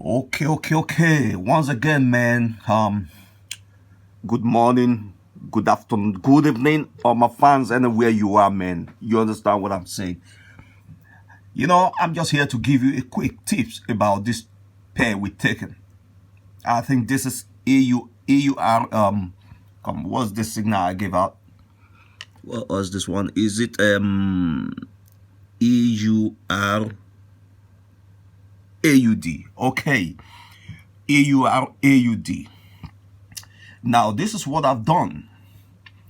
Okay. Once again, man. Good morning, good afternoon, good evening, all my fans, anywhere you are, man. You understand what I'm saying? I'm just here to give you a quick tips about this pair we're taking. I think this is AUR. What's the signal I gave out? What was this one? Is it AUR AUD? Okay, AUR AUD. Now, this is what I've done.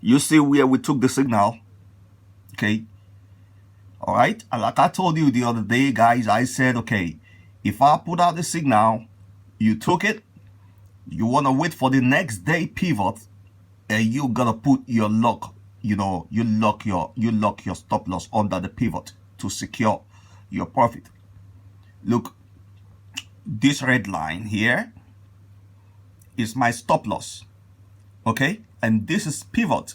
You see where we took the signal, okay? All right, and like I told you the other day, guys, I said, okay, if I put out the signal, you took it, you want to wait for the next day pivot, and you gotta put your lock, you lock your stop loss under the pivot to secure your profit. Look, this red line here is my stop loss, okay? And this is pivot.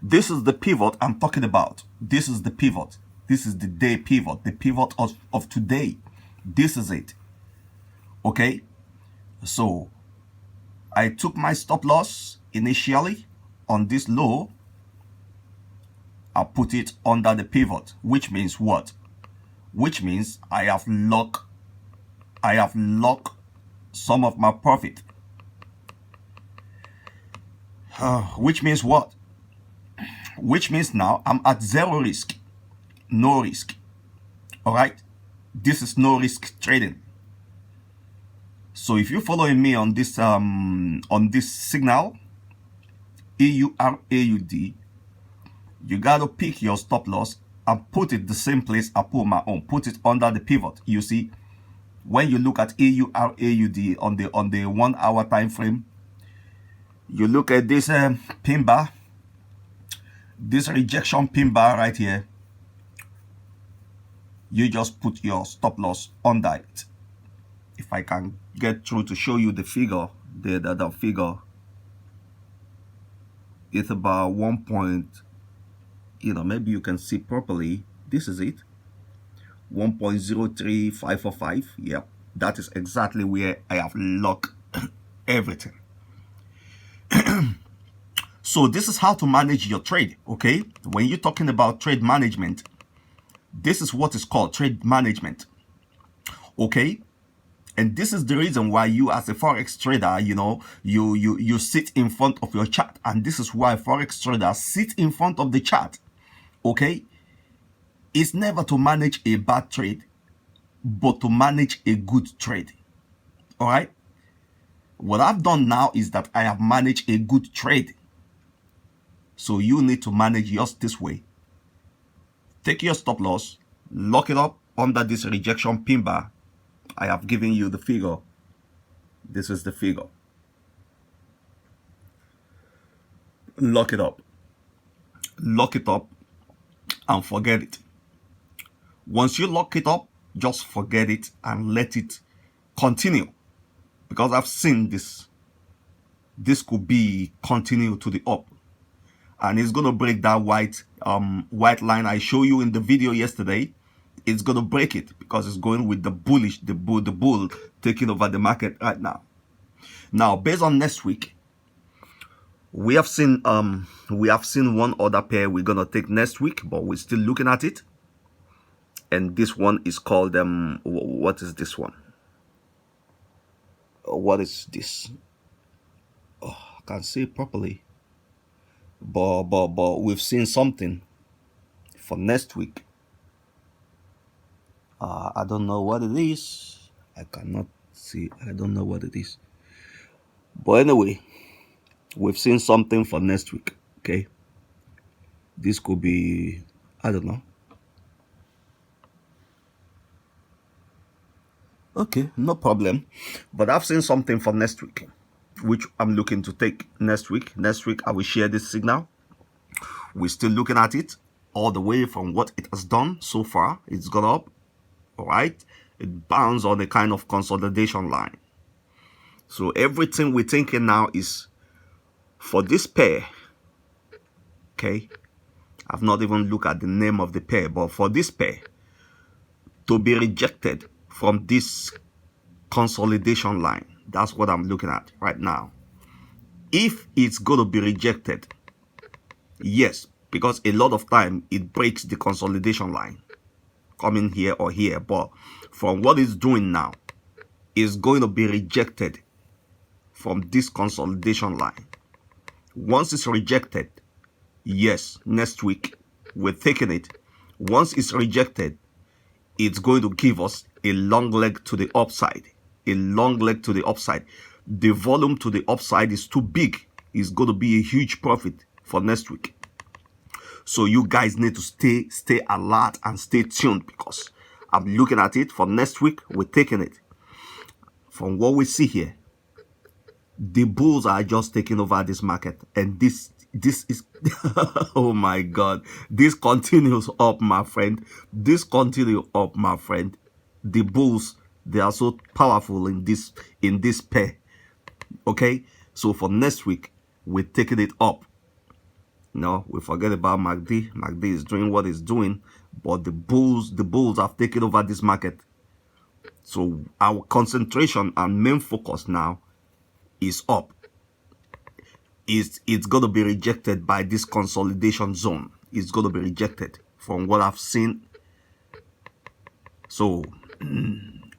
This is the pivot I'm talking about. This is the pivot. This is the day pivot, the pivot of today. This is it. Okay? So, I took my stop loss initially on this low. I put it under the pivot, which means what? Which means I have locked some of my profit. Which means what? Which means now I'm at zero risk. No risk. All right, this is no risk trading. So if you're following me on this signal AUD, you gotta pick your stop loss and put it the same place I put my own. Put it under the pivot. You see, when you look at AUD on the 1 hour time frame, you look at this pin bar, this rejection pin bar right here. You just put your stop loss under it. If I can get through to show you the figure, the figure, it's about 1 point, maybe you can see properly. This is it, 1.03545. Yep, that is exactly where I have locked everything. So this is how to manage your trade, okay? When you're talking about trade management, this is what is called trade management, okay? And this is the reason why you, as a forex trader, you sit in front of your chart, and this is why forex traders sit in front of the chart, okay? It's never to manage a bad trade, but to manage a good trade. All right, what I've done now is that I have managed a good trade. So you need to manage yours this way. Take your stop loss, lock it up under this rejection pin bar. I have given you the figure. This is the figure. Lock it up and forget it. Once you lock it up, just forget it and let it continue, because I've seen this could be continue to the up, and it's going to break that white line I showed you in the video yesterday. It's going to break it because it's going with the bullish, the bull taking over the market right now. Now, based on next week, we have seen one other pair we're going to take next week, but we're still looking at it. And this one is called what is this one? What is this? Oh, I can't see it properly. But we've seen something for next week. I don't know what it is. I cannot see. I don't know what it is. But anyway, we've seen something for next week. Okay, this could be, I don't know. Okay, no problem. But I've seen something for next week, which I'm looking to take next week. Next week, I will share this signal. We're still looking at it all the way from what it has done so far. It's gone up, all right? It bounds on a kind of consolidation line. So everything we're thinking now is for this pair, okay? I've not even looked at the name of the pair, but for this pair to be rejected from this consolidation line. That's what I'm looking at right now. If it's going to be rejected, yes, because a lot of time it breaks the consolidation line coming here or here, but from what it's doing now, it's going to be rejected from this consolidation line. Once it's rejected, yes, next week we're taking it. Once it's rejected, it's going to give us a long leg to the upside. A long leg to the upside. The volume to the upside is too big. It's going to be a huge profit for next week. So you guys need to stay alert and stay tuned, because I'm looking at it for next week. We're taking it. From what we see here, the bulls are just taking over this market, and this is oh my God, this continues up, my friend. This continues up, my friend. The bulls, they are so powerful in this pair. Okay, so for next week, we're taking it up. No, we forget about MACD. MACD is doing what it's doing, but the bulls have taken over this market. So our concentration and main focus now is up. It's going to be rejected by this consolidation zone. It's going to be rejected from what I've seen. So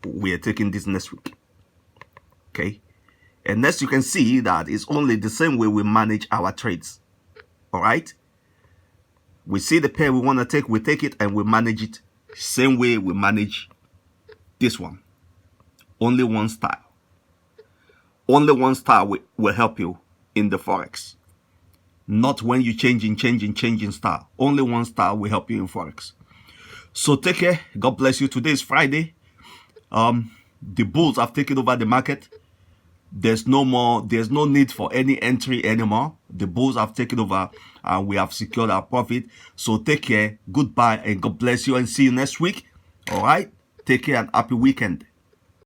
we are taking this next week. Okay, and next you can see that it's only the same way we manage our trades. All right, we see the pair we want to take, we take it and we manage it same way we manage this one. Only one style. Only one style will help you in the Forex. Not when you changing style. Only one style will help you in Forex. So take care. God bless you. Today is Friday. The bulls have taken over the market. There's no need for any entry anymore. The bulls have taken over and we have secured our profit. So take care. Goodbye and God bless you, and see you next week. All right. Take care and happy weekend.